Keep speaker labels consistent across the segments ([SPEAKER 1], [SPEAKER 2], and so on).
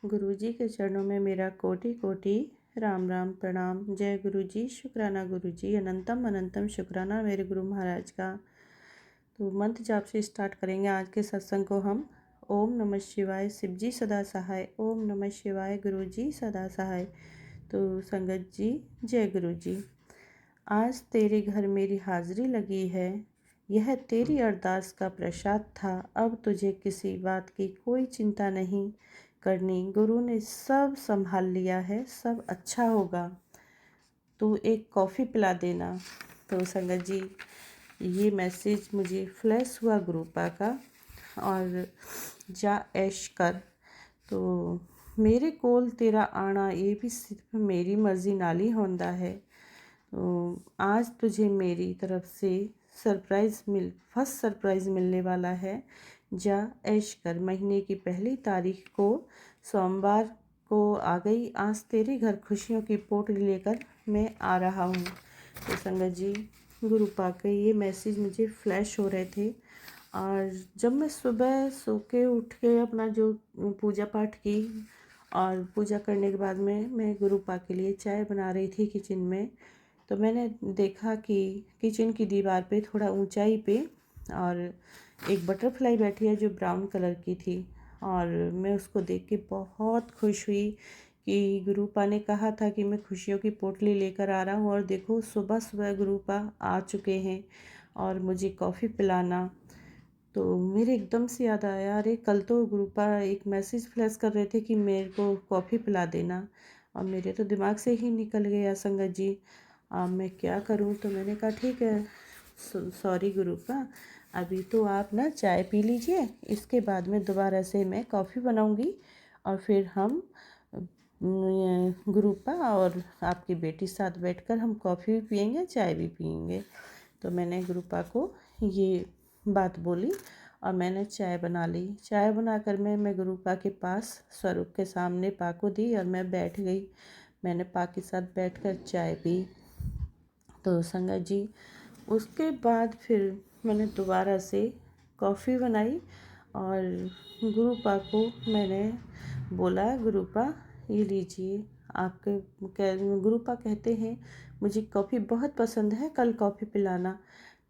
[SPEAKER 1] गुरुजी के चरणों में मेरा कोटि कोटि राम राम प्रणाम। जय गुरुजी, शुक्राना गुरुजी, अनंतम अनंतम शुक्राना मेरे गुरु महाराज का। तो मंत्र जाप से स्टार्ट करेंगे आज के सत्संग को हम। ओम नमः शिवाय, शिवजी सदा सहाय। ओम नमः शिवाय, गुरुजी सदा सहाय। तो संगत जी, जय गुरुजी। आज तेरे घर मेरी हाजिरी लगी है, यह तेरी अरदास का प्रसाद था। अब तुझे किसी बात की कोई चिंता नहीं करनी, गुरु ने सब संभाल लिया है, सब अच्छा होगा। तू एक कॉफ़ी पिला देना। तो संगत जी, ये मैसेज मुझे फ्लैश हुआ गुरुपा का। और जा ऐश कर। तो मेरे कोल तेरा आना ये भी सिर्फ मेरी मर्जी नाली होंदा है। तो आज तुझे मेरी तरफ से फर्स्ट सरप्राइज़ मिलने वाला है। जा ऐश कर। महीने की पहली तारीख को सोमवार को आ गई। आज तेरे घर खुशियों की पोटली लेकर मैं आ रहा हूँ। तो संगत जी, गुरुपा के ये मैसेज मुझे फ्लैश हो रहे थे। और जब मैं सुबह सो के उठ के अपना जो पूजा पाठ की और पूजा करने के बाद में मैं गुरुपा के लिए चाय बना रही थी किचन में, तो मैंने देखा कि किचन की दीवार पे थोड़ा ऊंचाई पे और एक बटरफ्लाई बैठी है जो ब्राउन कलर की थी। और मैं उसको देख के बहुत खुश हुई कि गुरुपा ने कहा था कि मैं खुशियों की पोटली लेकर आ रहा हूँ, और देखो सुबह सुबह गुरुपा आ चुके हैं और मुझे कॉफ़ी पिलाना। तो मेरे एकदम से याद आया, अरे कल तो गुरुपा एक मैसेज फ्लैश कर रहे थे कि मेरे को कॉफ़ी पिला देना, और मेरे तो दिमाग से ही निकल गया संगत जी। अब मैं क्या करूं? तो मैंने कहा ठीक है, सॉरी गुरुपा, अभी तो आप ना चाय पी लीजिए, इसके बाद में दोबारा से मैं कॉफ़ी बनाऊंगी और फिर हम गुरुपा और आपकी बेटी साथ बैठकर हम कॉफ़ी भी पियेंगे, चाय भी पियेंगे। तो मैंने गुरुपा को ये बात बोली और मैंने चाय बना ली। चाय बनाकर मैं गुरुपा के पास स्वरूप के सामने पा को दी और मैं बैठ गई। मैंने पा के साथ बैठकर चाय पी। तो संगत जी, उसके बाद फिर मैंने दोबारा से कॉफ़ी बनाई और गुरुपा को मैंने बोला, गुरुपा ये लीजिए आपके। गुरुपा कहते हैं मुझे कॉफ़ी बहुत पसंद है, कल कॉफ़ी पिलाना।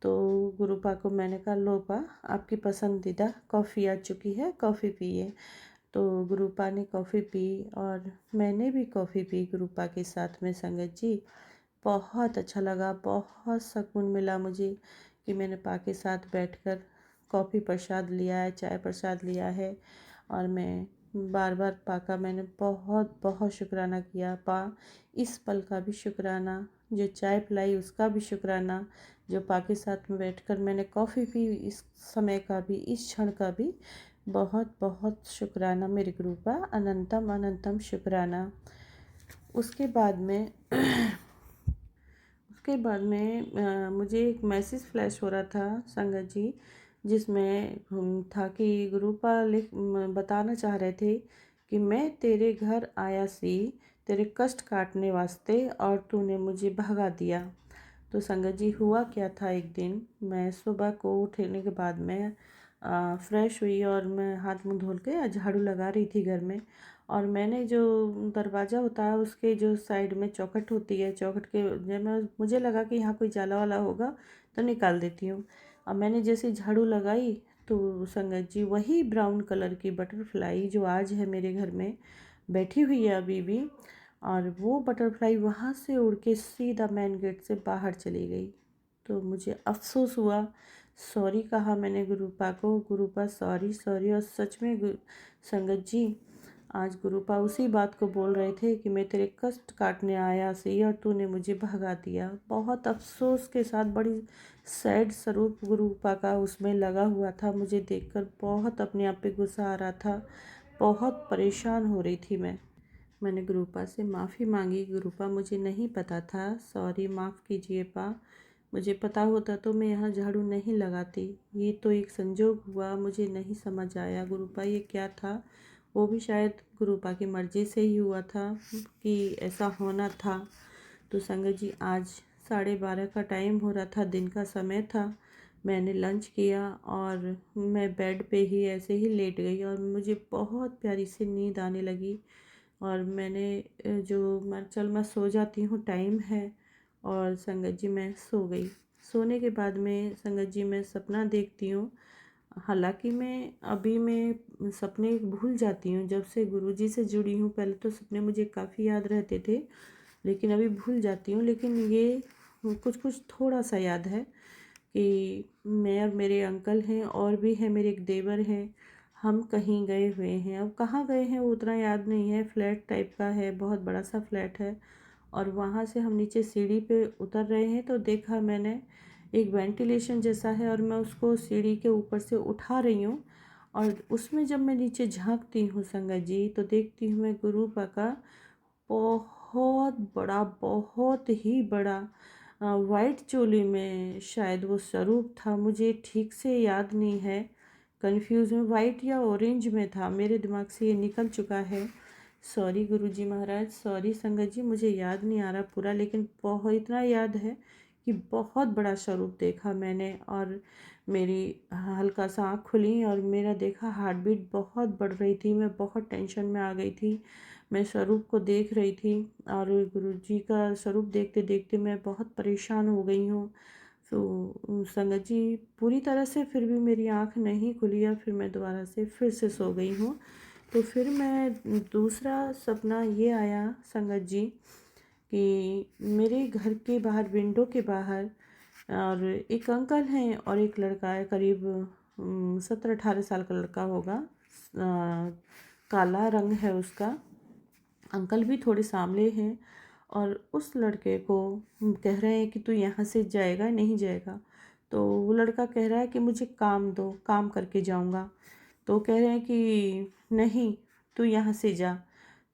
[SPEAKER 1] तो गुरुपा को मैंने कहा, लो पा, आपकी पसंदीदा कॉफ़ी आ चुकी है, कॉफ़ी पिए। तो गुरुपा ने कॉफ़ी पी और मैंने भी कॉफ़ी पी गुरुपा के साथ में संगत जी। बहुत अच्छा लगा, बहुत सुकून मिला मुझे कि मैंने पा के साथ बैठकर कॉफ़ी प्रसाद लिया है, चाय प्रसाद लिया है। और मैं बार बार पा का मैंने बहुत बहुत शुक्राना किया। पा, इस पल का भी शुक्राना, जो चाय पिलाई उसका भी शुक्राना, जो पा के साथ में बैठकर मैंने कॉफ़ी पी इस समय का भी, इस क्षण का भी बहुत बहुत शुक्राना मेरे गुरुपा, अनंतम अनंतम शुक्राना। उसके बाद में मुझे एक मैसेज फ्लैश हो रहा था संगत जी, जिसमें था कि गुरुपा बताना चाह रहे थे कि मैं तेरे घर आया सी तेरे कष्ट काटने वास्ते और तूने मुझे भगा दिया। तो संगत जी, हुआ क्या था, एक दिन मैं सुबह को उठने के बाद में फ्रेश हुई और मैं हाथ मुंह धुल के झाड़ू लगा रही थी घर में। और मैंने जो दरवाज़ा होता है उसके जो साइड में चौखट होती है, चौखट के जब मैं मुझे लगा कि यहाँ कोई जाला वाला होगा तो निकाल देती हूँ। अब मैंने जैसे झाड़ू लगाई तो संगत जी, वही ब्राउन कलर की बटरफ्लाई जो आज है मेरे घर में बैठी हुई है अभी भी, और वो बटरफ्लाई वहाँ से उड़ के सीधा मेन गेट से बाहर चली गई। तो मुझे अफ़सोस हुआ, सॉरी कहा मैंने गुरुपा को, गुरुपा सॉरी सॉरी। और सच में संगत जी, आज गुरुपा उसी बात को बोल रहे थे कि मैं तेरे कष्ट काटने आया सी और तूने मुझे भगा दिया। बहुत अफसोस के साथ, बड़ी सैड स्वरूप गुरुपा का उसमें लगा हुआ था। मुझे देखकर बहुत अपने आप पे गुस्सा आ रहा था, बहुत परेशान हो रही थी मैंने गुरुपा से माफ़ी मांगी, गुरुपा मुझे नहीं पता था, सॉरी माफ़ कीजिए पा, मुझे पता होता तो मैं यहाँ झाड़ू नहीं लगाती, ये तो एक संजोग हुआ, मुझे नहीं समझ आया गुरुपा ये क्या था। वो भी शायद गुरुपा की मर्ज़ी से ही हुआ था कि ऐसा होना था। तो संगत जी, आज 12:30 का टाइम हो रहा था, दिन का समय था। मैंने लंच किया और मैं बेड पे ही ऐसे ही लेट गई और मुझे बहुत प्यारी सी नींद आने लगी। और मैंने मैं सो जाती हूँ, टाइम है। और संगत जी मैं सो गई। सोने के बाद में संगत जी मैं सपना देखती हूँ। हालांकि मैं सपने भूल जाती हूँ जब से गुरुजी से जुड़ी हूँ। पहले तो सपने मुझे काफ़ी याद रहते थे, लेकिन अभी भूल जाती हूँ। लेकिन ये कुछ कुछ थोड़ा सा याद है कि मैं और मेरे अंकल हैं और भी है, मेरे एक देवर हैं। हम कहीं गए हुए हैं, अब कहाँ गए हैं वो उतना याद नहीं है। फ्लैट टाइप का है, बहुत बड़ा सा फ्लैट है। और वहाँ से हम नीचे सीढ़ी पे उतर रहे हैं तो देखा मैंने एक वेंटिलेशन जैसा है और मैं उसको सीढ़ी के ऊपर से उठा रही हूँ। और उसमें जब मैं नीचे झांकती हूँ संगत जी, तो देखती हूँ मैं गुरु का बहुत बड़ा, बहुत ही बड़ा वाइट चोली में शायद वो स्वरूप था। मुझे ठीक से याद नहीं है, कंफ्यूज में वाइट या ऑरेंज में था, मेरे दिमाग से ये निकल चुका है। सॉरी गुरुजी महाराज, सॉरी संगत जी, मुझे याद नहीं आ रहा पूरा, लेकिन बहुत इतना याद है कि बहुत बड़ा स्वरूप देखा मैंने। और मेरी हल्का सा आँख खुली और मेरा देखा हार्ट बीट बहुत बढ़ रही थी। मैं बहुत टेंशन में आ गई थी। मैं स्वरूप को देख रही थी और गुरुजी का स्वरूप देखते देखते मैं बहुत परेशान हो गई हूँ। तो संगत जी पूरी तरह से फिर भी मेरी आँख नहीं खुली और फिर मैं दोबारा से फिर से सो गई हूँ। तो फिर मैं दूसरा सपना ये आया संगत जी कि मेरे घर के बाहर, विंडो के बाहर, और एक अंकल हैं और एक लड़का है, करीब 17-18 साल का लड़का होगा। काला रंग है उसका। अंकल भी थोड़े सामले हैं और उस लड़के को कह रहे हैं कि तू यहाँ से जाएगा नहीं जाएगा। तो वो लड़का कह रहा है कि मुझे काम दो, काम करके जाऊँगा। तो कह रहे हैं कि नहीं, तू यहाँ से जा।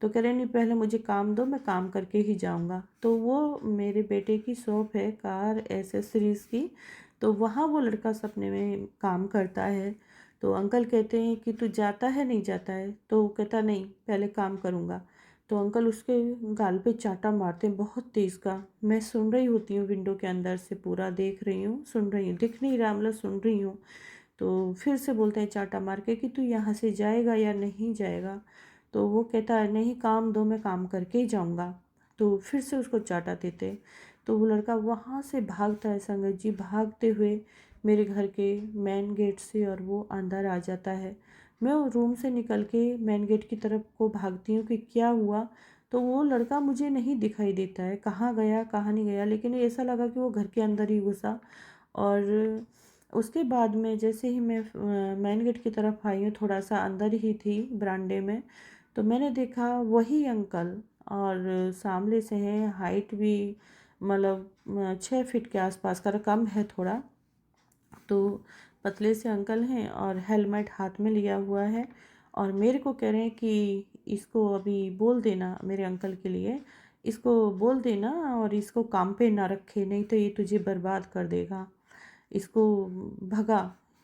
[SPEAKER 1] तो कह रहे हैं नहीं, पहले मुझे काम दो, मैं काम करके ही जाऊँगा। तो वो मेरे बेटे की शॉप है कार एसेसरीज़ की, तो वहाँ वो लड़का सपने में काम करता है। तो अंकल कहते हैं कि तू जाता है नहीं जाता है? तो वो कहता नहीं, पहले काम करूँगा। तो अंकल उसके गाल पे चांटा मारते हैं बहुत तेज़ का। मैं सुन रही होती हूँ, विंडो के अंदर से पूरा देख रही हूँ, सुन रही हूँ, दिख नहीं रहा मतलब सुन रही हूँ। तो फिर से बोलते हैं चांटा मार के कि तू यहाँ से जाएगा या नहीं जाएगा? तो वो कहता है नहीं, काम दो, मैं काम करके ही जाऊँगा। तो फिर से उसको चांटा देते। तो वो लड़का वहाँ से भागता है संगत जी, भागते हुए मेरे घर के मेन गेट से, और वो अंदर आ जाता है। मैं वो रूम से निकल के मेन गेट की तरफ को भागती हूँ कि क्या हुआ। तो वो लड़का मुझे नहीं दिखाई देता है, कहाँ गया कहाँ नहीं गया, लेकिन ऐसा लगा कि वो घर के अंदर ही घुसा। और उसके बाद में जैसे ही मैं मेन गेट की तरफ आई हूँ, थोड़ा सा अंदर ही थी बरामदे में, तो मैंने देखा वही अंकल, और सामने से हैं, हाइट भी मतलब 6 फीट के आसपास का, कम है थोड़ा। तो पतले से अंकल हैं और हेलमेट हाथ में लिया हुआ है, और मेरे को कह रहे हैं कि इसको अभी बोल देना, मेरे अंकल के लिए, इसको बोल देना और इसको काम पे ना रखे, नहीं तो ये तुझे बर्बाद कर देगा। इसको भगा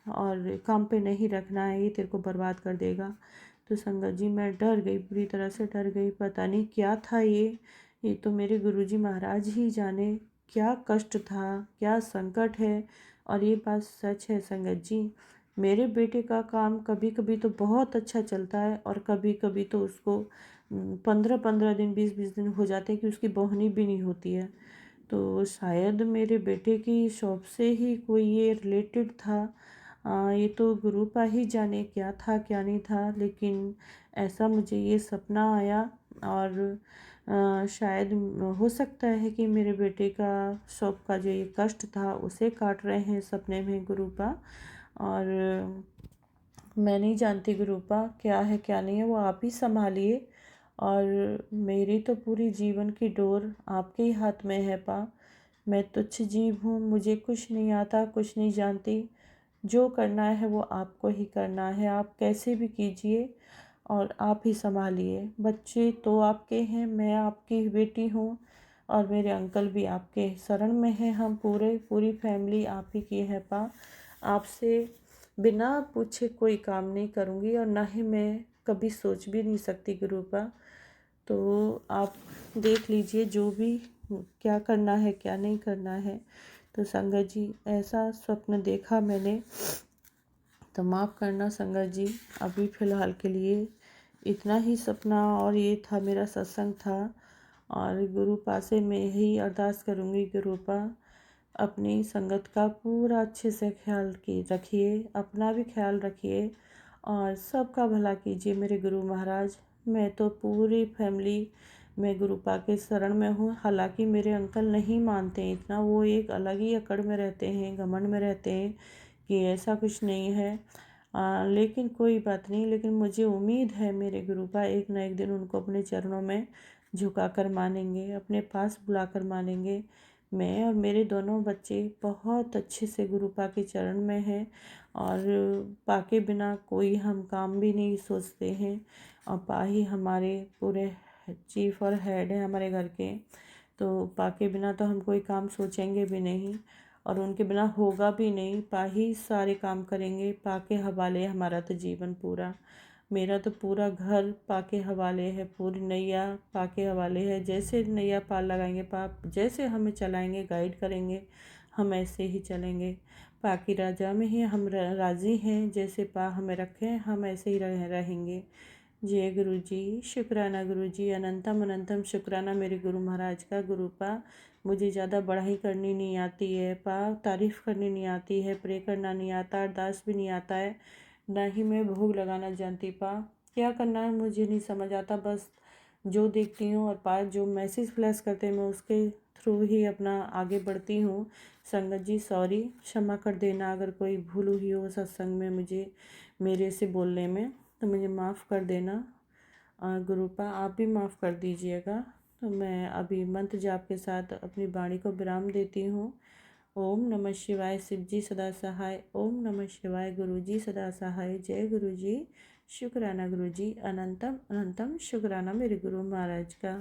[SPEAKER 1] और काम पे नहीं रखना है, ये तेरे को बर्बाद कर देगा। तो संगत जी मैं डर गई, पूरी तरह से डर गई। पता नहीं क्या था ये तो मेरे गुरुजी महाराज ही जाने क्या कष्ट था, क्या संकट है। और ये बात सच है संगत जी, मेरे बेटे का काम कभी कभी तो बहुत अच्छा चलता है और कभी कभी तो उसको 15-15 दिन, 20-20 दिन हो जाते हैं कि उसकी बोहनी भी नहीं होती है। तो शायद मेरे बेटे की शॉप से ही कोई ये रिलेटेड था। ये तो गुरुपा ही जाने क्या था क्या नहीं था, लेकिन ऐसा मुझे ये सपना आया। और शायद हो सकता है कि मेरे बेटे का शॉप का जो ये कष्ट था उसे काट रहे हैं सपने में गुरुपा। और मैं नहीं जानती गुरुपा क्या है क्या नहीं है, वो आप ही संभालिए। और मेरी तो पूरी जीवन की डोर आपके ही हाथ में है पा। मैं तुच्छ जीव हूँ, मुझे कुछ नहीं आता, कुछ नहीं जानती। जो करना है वो आपको ही करना है, आप कैसे भी कीजिए और आप ही संभालिए। बच्चे तो आपके हैं, मैं आपकी बेटी हूँ और मेरे अंकल भी आपके शरण में हैं। हम पूरी फैमिली आप ही की है पा। आपसे बिना पूछे कोई काम नहीं करूँगी और ना ही मैं कभी सोच भी नहीं सकती गुरुपा। तो आप देख लीजिए जो भी क्या करना है क्या नहीं करना है। तो संगत जी ऐसा स्वप्न देखा मैंने, तो माफ़ करना संगत जी। अभी फ़िलहाल के लिए इतना ही सपना, और ये था मेरा सत्संग था। और गुरु पासे में ही अरदास करूँगी, गुरु पा अपनी संगत का पूरा अच्छे से ख्याल की रखिए, अपना भी ख्याल रखिए और सबका भला कीजिए मेरे गुरु महाराज। मैं तो पूरी फैमिली मैं गुरु पा के शरण में हूँ। हालांकि मेरे अंकल नहीं मानते हैं इतना, वो एक अलग ही अकड़ में रहते हैं, घमंड में रहते हैं कि ऐसा कुछ नहीं है। लेकिन कोई बात नहीं, लेकिन मुझे उम्मीद है मेरे गुरु पा एक ना एक दिन उनको अपने चरणों में झुका कर मानेंगे, अपने पास बुला कर मानेंगे। मैं और मेरे दोनों बच्चे बहुत अच्छे से गुरु पा के चरण में हैं, और पा के बिना कोई हम काम भी नहीं सोचते हैं। और पा ही हमारे पूरे चीफ और हेड हैं हमारे घर के, तो पा के बिना तो हम कोई काम सोचेंगे भी नहीं, और उनके बिना होगा भी नहीं। पा ही सारे काम करेंगे, पा के हवाले हमारा तो जीवन पूरा। मेरा तो पूरा घर पा के हवाले है, पूरी नैया पा के हवाले है। जैसे नैया पार लगाएंगे पा, जैसे हमें चलाएंगे गाइड करेंगे, हम ऐसे ही चलेंगे। पा की राजा में ही हम राज़ी हैं, जैसे पा हमें रखें हम ऐसे ही रहेंगे। जय गुरु जी, शुक्राना गुरु जी, अनंतम अनंतम शुक्राना मेरे गुरु महाराज का। गुरु पा मुझे ज़्यादा बढ़ाई करनी नहीं आती है, पा तारीफ़ करनी नहीं आती है, प्रे करना नहीं आता, अरदास भी नहीं आता है, ना ही मैं भोग लगाना जानती। पा क्या करना है मुझे नहीं समझ आता, बस जो देखती हूँ और पा जो मैसेज फ्लैश करते हैं मैं उसके थ्रू ही अपना आगे बढ़ती हूँ। संगत जी सॉरी, क्षमा कर देना अगर कोई भूल हुई हो सत्संग में मुझे मेरे से बोलने में, तो मुझे माफ़ कर देना। गुरुपा आप भी माफ़ कर दीजिएगा। तो मैं अभी मंत्र जाप के साथ अपनी वाणी को विराम देती हूँ। ओम नमः शिवाय, शिव जी सदा सहाय। ओम नमः शिवाय, गुरु जी सदा सहाय। जय गुरु जी, शुक्राना गुरु जी, अनंतम अनंतम शुक्राना मेरे गुरु महाराज का।